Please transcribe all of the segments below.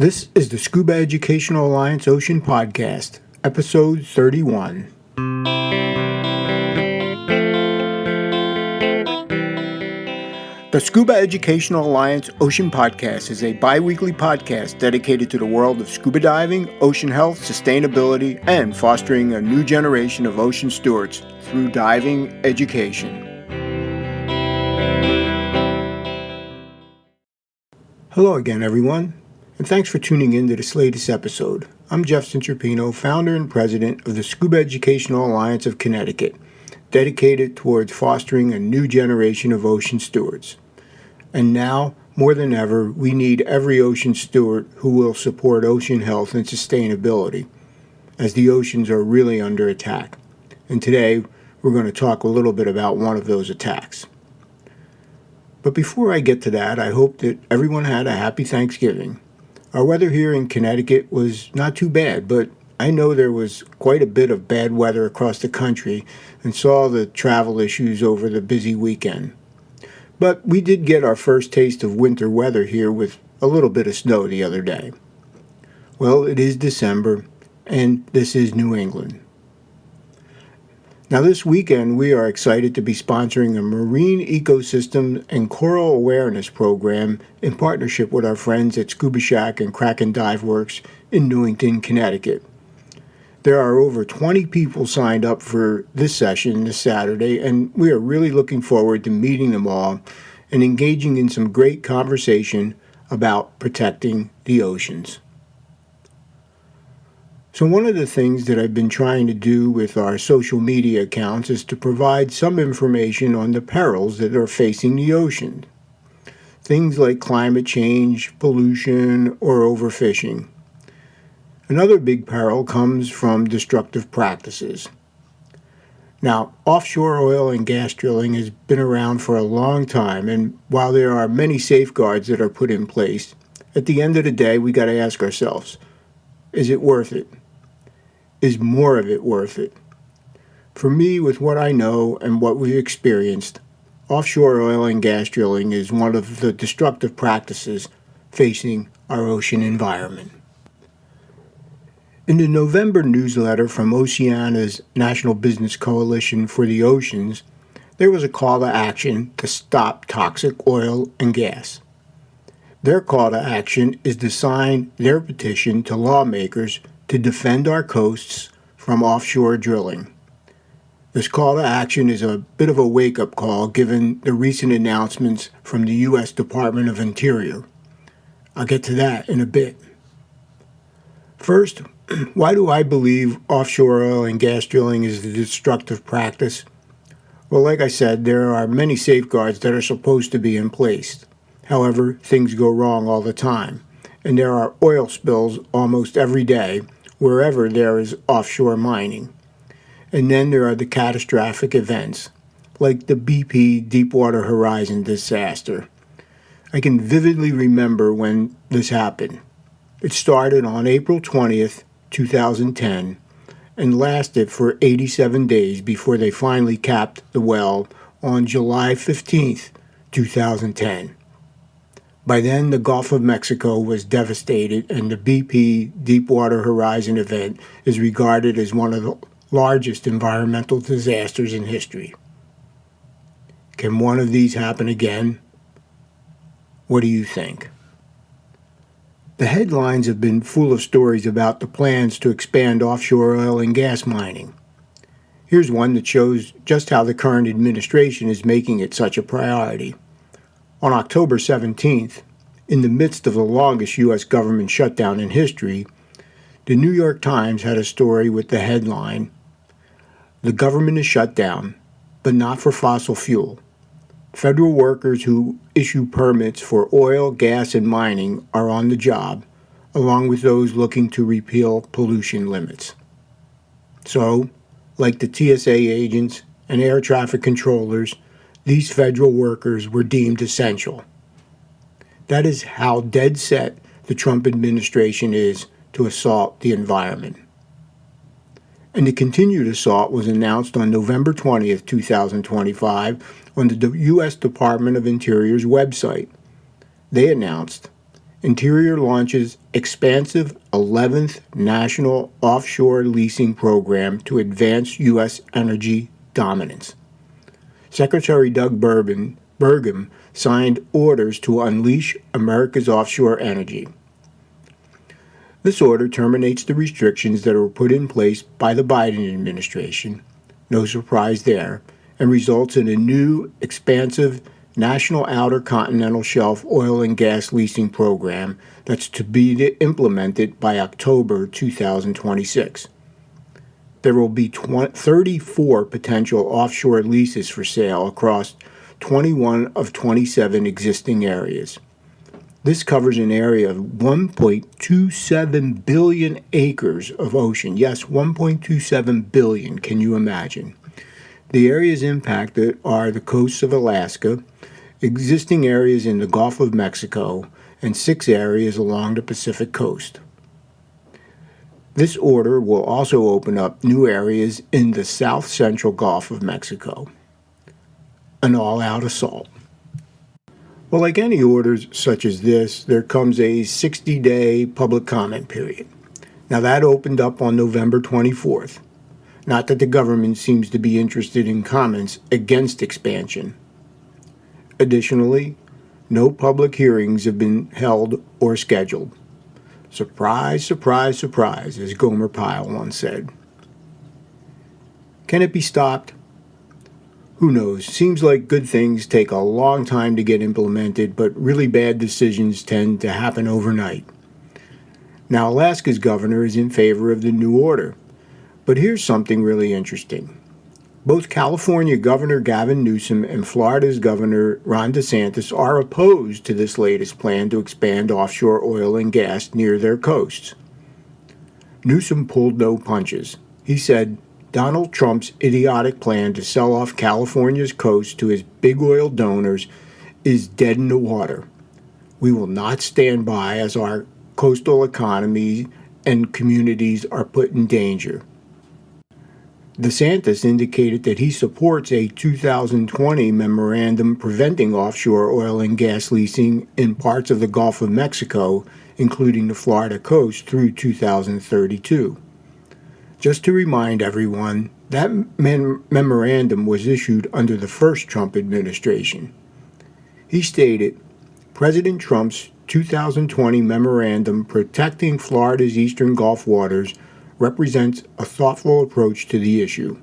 This is the Scuba Educational Alliance Ocean Podcast, Episode 31. The Scuba Educational Alliance Ocean Podcast is a bi-weekly podcast dedicated to the world of scuba diving, ocean health, sustainability, and fostering a new generation of ocean stewards through diving education. Hello again, everyone, and thanks for tuning in to this latest episode. I'm Jeff Cintrapino, founder and president of the Scuba Educational Alliance of Connecticut, dedicated towards fostering a new generation of ocean stewards. And now, more than ever, we need every ocean steward who will support ocean health and sustainability, as the oceans are really under attack. And today, we're going to talk a little bit about one of those attacks. But before I get to that, I hope that everyone had a happy Thanksgiving. Our weather here in Connecticut was not too bad, but I know there was quite a bit of bad weather across the country and saw the travel issues over the busy weekend. But we did get our first taste of winter weather here with a little bit of snow the other day. Well, it is December, and this is New England. Now this weekend, we are excited to be sponsoring a marine ecosystem and coral awareness program in partnership with our friends at Scuba Shack and Kraken Dive Works in Newington, Connecticut. There are over 20 people signed up for this session this Saturday, and we are really looking forward to meeting them all and engaging in some great conversation about protecting the oceans. So one of the things that I've been trying to do with our social media accounts is to provide some information on the perils that are facing the ocean. Things like climate change, pollution, or overfishing. Another big peril comes from destructive practices. Now, offshore oil and gas drilling has been around for a long time, and while there are many safeguards that are put in place, at the end of the day, we got to ask ourselves, is it worth it? Is more of it worth it? For me, with what I know and what we've experienced, offshore oil and gas drilling is one of the destructive practices facing our ocean environment. In the November newsletter from Oceana's National Business Coalition for the Oceans, there was a call to action to stop toxic oil and gas. Their call to action is to sign their petition to lawmakers to defend our coasts from offshore drilling. This call to action is a bit of a wake-up call given the recent announcements from the U.S. Department of Interior. I'll get to that in a bit. First, why do I believe offshore oil and gas drilling is a destructive practice? Well, like I said, there are many safeguards that are supposed to be in place. However, things go wrong all the time, and there are oil spills almost every day wherever there is offshore mining. And then there are the catastrophic events, like the BP Deepwater Horizon disaster. I can vividly remember when this happened. It started on April 20th, 2010, and lasted for 87 days before they finally capped the well on July 15th, 2010. By then, the Gulf of Mexico was devastated, and the BP Deepwater Horizon event is regarded as one of the largest environmental disasters in history. Can one of these happen again? What do you think? The headlines have been full of stories about the plans to expand offshore oil and gas mining. Here's one that shows just how the current administration is making it such a priority. On October 17th, in the midst of the longest U.S. government shutdown in history, the New York Times had a story with the headline, "The government is shut down, but not for fossil fuel. Federal workers who issue permits for oil, gas, and mining are on the job, along with those looking to repeal pollution limits." So, like the TSA agents and air traffic controllers, these federal workers were deemed essential. That is how dead set the Trump administration is to assault the environment. And the continued assault was announced on November 20th, 2025 on the U.S. Department of Interior's website. They announced, Interior launches expansive 11th National Offshore Leasing Program to advance U.S. energy dominance. Secretary Doug Burgum signed orders to unleash America's offshore energy. This order terminates the restrictions that were put in place by the Biden administration, no surprise there, and results in a new, expansive National Outer Continental Shelf oil and gas leasing program that's to be implemented by October 2026. There will be 34 potential offshore leases for sale across 21 of 27 existing areas. This covers an area of 1.27 billion acres of ocean. Yes, 1.27 billion. Can you imagine? The areas impacted are the coasts of Alaska, existing areas in the Gulf of Mexico, and 6 areas along the Pacific coast. This order will also open up new areas in the south central Gulf of Mexico. An all-out assault. Well, like any orders such as this, there comes a 60-day public comment period. Now, that opened up on November 24th. Not that the government seems to be interested in comments against expansion. Additionally, no public hearings have been held or scheduled. Surprise, surprise, surprise, as Gomer Pyle once said. Can it be stopped? Who knows? Seems like good things take a long time to get implemented, but really bad decisions tend to happen overnight. Now, Alaska's governor is in favor of the new order. But here's something really interesting. Both California Governor Gavin Newsom and Florida's Governor Ron DeSantis are opposed to this latest plan to expand offshore oil and gas near their coasts. Newsom pulled no punches. He said Donald Trump's idiotic plan to sell off California's coast to his big oil donors is dead in the water. We will not stand by as our coastal economy and communities are put in danger. DeSantis indicated that he supports a 2020 memorandum preventing offshore oil and gas leasing in parts of the Gulf of Mexico, including the Florida coast, through 2032. Just to remind everyone, that memorandum was issued under the first Trump administration. He stated, President Trump's 2020 memorandum protecting Florida's eastern Gulf waters represents a thoughtful approach to the issue.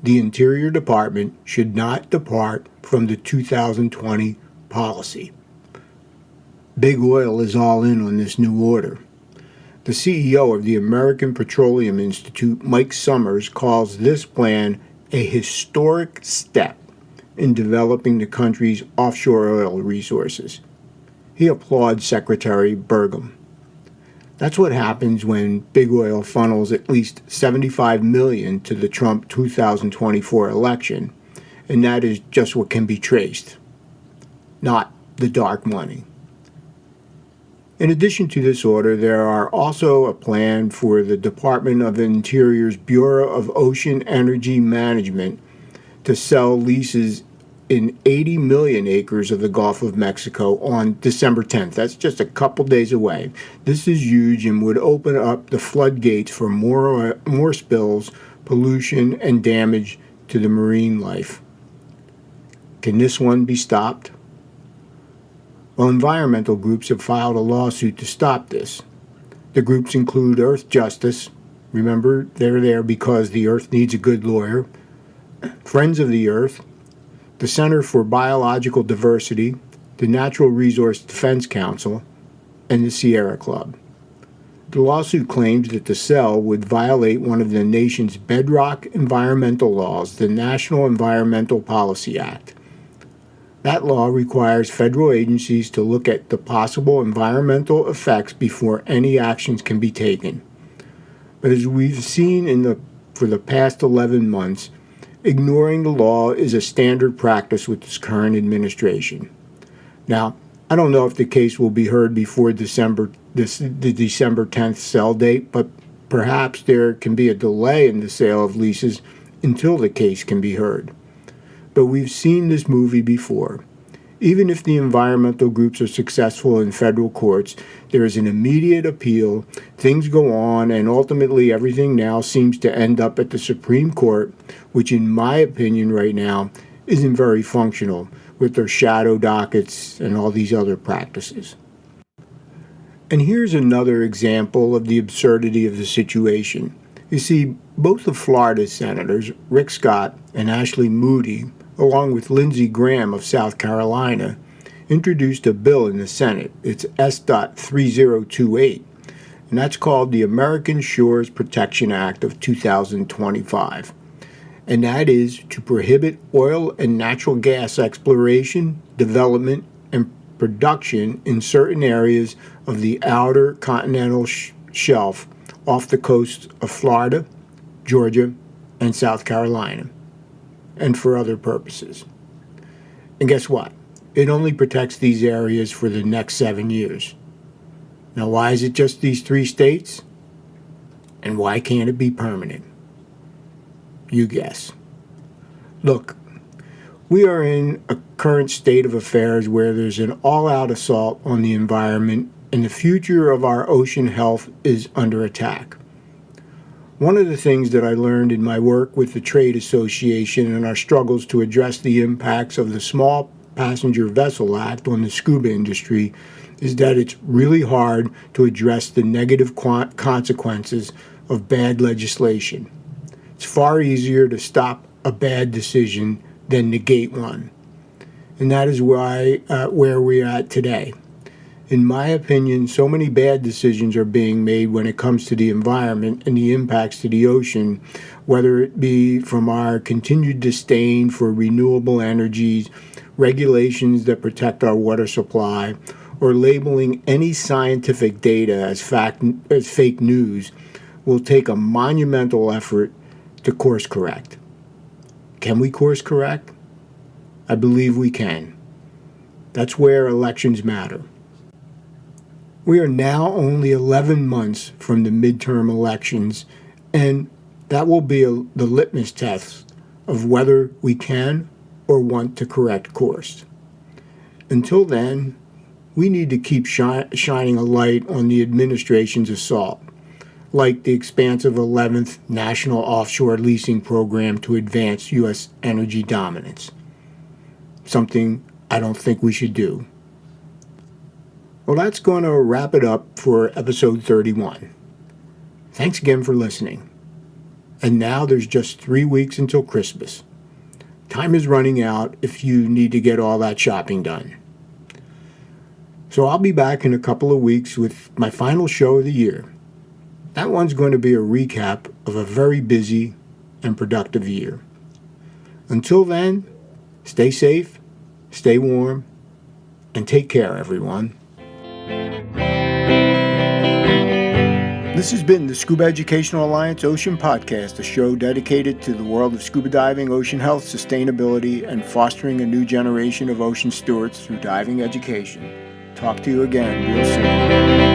The Interior Department should not depart from the 2020 policy. Big Oil is all in on this new order. The CEO of the American Petroleum Institute, Mike Summers, calls this plan a historic step in developing the country's offshore oil resources. He applauds Secretary Burgum. That's what happens when Big Oil funnels at least $75 million to the Trump 2024 election, and that is just what can be traced, not the dark money. In addition to this order, there are also a plan for the Department of Interior's Bureau of Ocean Energy Management to sell leases in 80 million acres of the Gulf of Mexico on December 10th. That's just a couple days away. This is huge and would open up the floodgates for more spills, pollution, and damage to the marine life. Can this one be stopped? Well, environmental groups have filed a lawsuit to stop this. The groups include Earth Justice. Remember, they're there because the Earth needs a good lawyer. Friends of the Earth, the Center for Biological Diversity, the Natural Resource Defense Council, and the Sierra Club. The lawsuit claims that the sale would violate one of the nation's bedrock environmental laws, the National Environmental Policy Act. That law requires federal agencies to look at the possible environmental effects before any actions can be taken. But as we've seen for the past 11 months, ignoring the law is a standard practice with this current administration. Now, I don't know if the case will be heard before the December 10th sell date, but perhaps there can be a delay in the sale of leases until the case can be heard. But we've seen this movie before. Even if the environmental groups are successful in federal courts, there is an immediate appeal, things go on, and ultimately everything now seems to end up at the Supreme Court, which in my opinion right now isn't very functional with their shadow dockets and all these other practices. And here's another example of the absurdity of the situation. You see, both of Florida's senators, Rick Scott and Ashley Moody, along with Lindsey Graham of South Carolina, introduced a bill in the Senate. It's S.3028, and that's called the American Shores Protection Act of 2025. And that is to prohibit oil and natural gas exploration, development, and production in certain areas of the outer continental shelf off the coast of Florida, Georgia, and South Carolina, and for other purposes. And guess what? It only protects these areas for the next 7 years. Now, why is it just these 3 states? And why can't it be permanent? You guess. Look, we are in a current state of affairs where there's an all-out assault on the environment, and the future of our ocean health is under attack. One of the things that I learned in my work with the Trade Association and our struggles to address the impacts of the Small Passenger Vessel Act on the scuba industry is that it's really hard to address the negative consequences of bad legislation. It's far easier to stop a bad decision than negate one. And that is where we're at today. In my opinion, so many bad decisions are being made when it comes to the environment and the impacts to the ocean, whether it be from our continued disdain for renewable energies, regulations that protect our water supply, or labeling any scientific data as fake news, will take a monumental effort to course correct. Can we course correct? I believe we can. That's where elections matter. We are now only 11 months from the midterm elections, and that will be the litmus test of whether we can or want to correct course. Until then, we need to keep shining a light on the administration's assault, like the expansive 11th National Offshore Leasing Program to advance U.S. energy dominance, something I don't think we should do. Well, that's going to wrap it up for episode 31. Thanks again for listening. And now there's just 3 weeks until Christmas. Time is running out if you need to get all that shopping done. So I'll be back in a couple of weeks with my final show of the year. That one's going to be a recap of a very busy and productive year. Until then, stay safe, stay warm, and take care, everyone. This has been the Scuba Educational Alliance Ocean Podcast, a show dedicated to the world of scuba diving, ocean health, sustainability, and fostering a new generation of ocean stewards through diving education. Talk to you again real soon.